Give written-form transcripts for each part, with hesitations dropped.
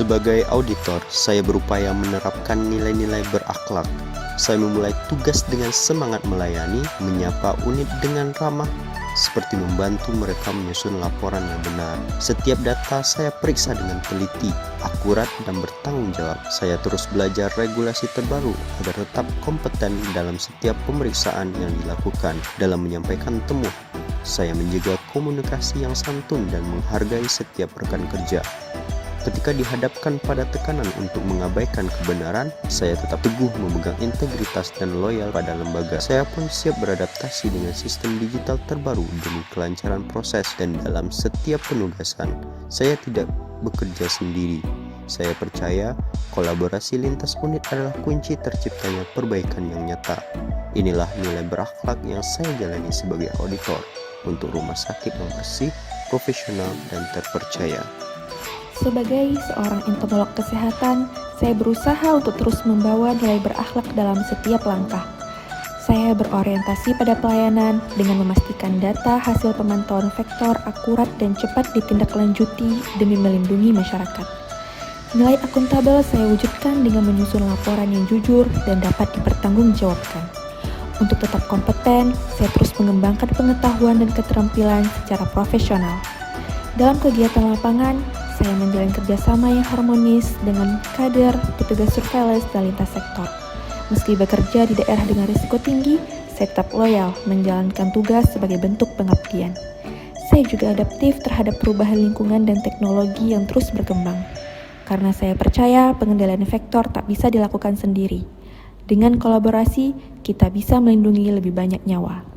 Sebagai auditor, saya berupaya menerapkan nilai-nilai berakhlak. Saya memulai tugas dengan semangat melayani, menyapa unit dengan ramah, seperti membantu mereka menyusun laporan yang benar. Setiap data saya periksa dengan teliti, akurat, dan bertanggung jawab. Saya terus belajar regulasi terbaru agar tetap kompeten dalam setiap pemeriksaan yang dilakukan. Dalam menyampaikan temuan, saya menjaga komunikasi yang santun dan menghargai setiap rekan kerja. Ketika dihadapkan pada tekanan untuk mengabaikan kebenaran, saya tetap teguh memegang integritas dan loyal pada lembaga. Saya pun siap beradaptasi dengan sistem digital terbaru demi kelancaran proses, dan dalam setiap penugasan, saya tidak bekerja sendiri. Saya percaya kolaborasi lintas unit adalah kunci terciptanya perbaikan yang nyata. Inilah nilai berakhlak yang saya jalani sebagai auditor untuk rumah sakit yang bersih, profesional, dan terpercaya. Sebagai seorang entomolog kesehatan, saya berusaha untuk terus membawa nilai berakhlak dalam setiap langkah. Saya berorientasi pada pelayanan dengan memastikan data hasil pemantauan vektor akurat dan cepat ditindaklanjuti demi melindungi masyarakat. Nilai akuntabel saya wujudkan dengan menyusun laporan yang jujur dan dapat dipertanggungjawabkan. Untuk tetap kompeten, saya terus mengembangkan pengetahuan dan keterampilan secara profesional. Dalam kegiatan lapangan, saya menjalin kerjasama yang harmonis dengan kader, petugas surveillance, dan lintas sektor. Meski bekerja di daerah dengan risiko tinggi, saya tetap loyal menjalankan tugas sebagai bentuk pengabdian. Saya juga adaptif terhadap perubahan lingkungan dan teknologi yang terus berkembang. Karena saya percaya pengendalian vektor tak bisa dilakukan sendiri. Dengan kolaborasi, kita bisa melindungi lebih banyak nyawa.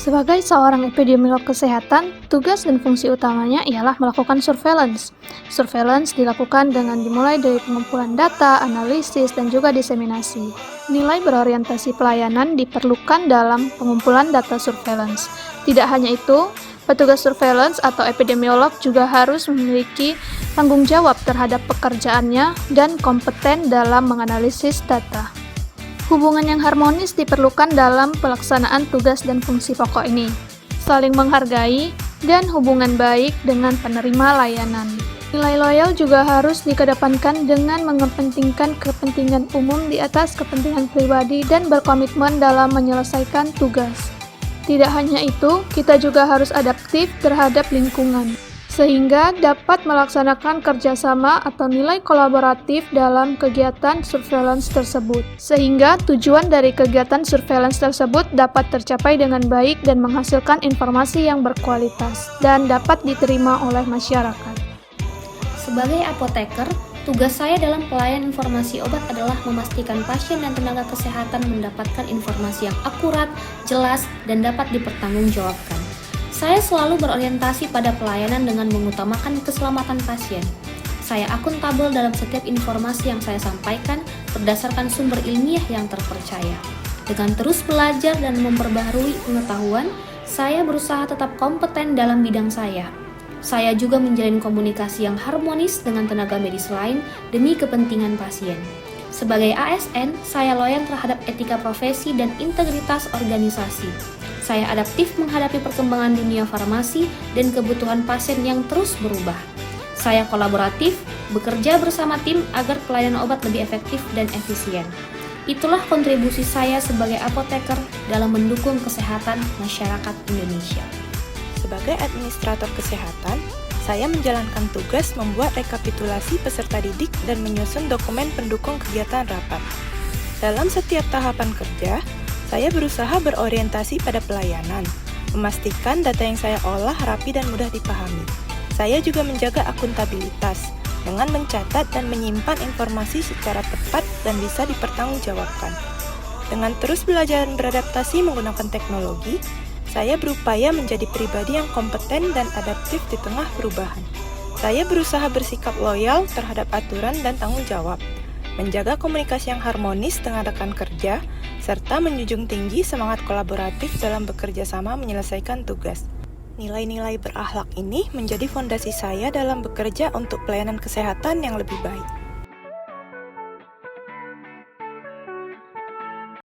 Sebagai seorang epidemiolog kesehatan, tugas dan fungsi utamanya ialah melakukan surveillance. Surveillance dilakukan dengan dimulai dari pengumpulan data, analisis, dan juga diseminasi. Nilai berorientasi pelayanan diperlukan dalam pengumpulan data surveillance. Tidak hanya itu, petugas surveillance atau epidemiolog juga harus memiliki tanggung jawab terhadap pekerjaannya dan kompeten dalam menganalisis data. Hubungan yang harmonis diperlukan dalam pelaksanaan tugas dan fungsi pokok ini, saling menghargai, dan hubungan baik dengan penerima layanan. Nilai loyal juga harus dikedepankan dengan mengepentingkan kepentingan umum di atas kepentingan pribadi dan berkomitmen dalam menyelesaikan tugas. Tidak hanya itu, kita juga harus adaptif terhadap lingkungan, sehingga dapat melaksanakan kerjasama atau nilai kolaboratif dalam kegiatan surveillance tersebut. Sehingga tujuan dari kegiatan surveillance tersebut dapat tercapai dengan baik dan menghasilkan informasi yang berkualitas dan dapat diterima oleh masyarakat. Sebagai apoteker, tugas saya dalam pelayanan informasi obat adalah memastikan pasien dan tenaga kesehatan mendapatkan informasi yang akurat, jelas, dan dapat dipertanggungjawabkan. Saya selalu berorientasi pada pelayanan dengan mengutamakan keselamatan pasien. Saya akuntabel dalam setiap informasi yang saya sampaikan berdasarkan sumber ilmiah yang terpercaya. Dengan terus belajar dan memperbaharui pengetahuan, saya berusaha tetap kompeten dalam bidang saya. Saya juga menjalin komunikasi yang harmonis dengan tenaga medis lain demi kepentingan pasien. Sebagai ASN, saya loyal terhadap etika profesi dan integritas organisasi. Saya adaptif menghadapi perkembangan dunia farmasi dan kebutuhan pasien yang terus berubah. Saya kolaboratif, bekerja bersama tim agar pelayanan obat lebih efektif dan efisien. Itulah kontribusi saya sebagai apoteker dalam mendukung kesehatan masyarakat Indonesia. Sebagai administrator kesehatan, saya menjalankan tugas membuat rekapitulasi peserta didik dan menyusun dokumen pendukung kegiatan rapat. Dalam setiap tahapan kerja, saya berusaha berorientasi pada pelayanan, memastikan data yang saya olah rapi dan mudah dipahami. Saya juga menjaga akuntabilitas dengan mencatat dan menyimpan informasi secara tepat dan bisa dipertanggungjawabkan. Dengan terus belajar dan beradaptasi menggunakan teknologi, saya berupaya menjadi pribadi yang kompeten dan adaptif di tengah perubahan. Saya berusaha bersikap loyal terhadap aturan dan tanggung jawab, menjaga komunikasi yang harmonis dengan rekan kerja, serta menjunjung tinggi semangat kolaboratif dalam bekerja sama menyelesaikan tugas. Nilai-nilai berakhlak ini menjadi fondasi saya dalam bekerja untuk pelayanan kesehatan yang lebih baik.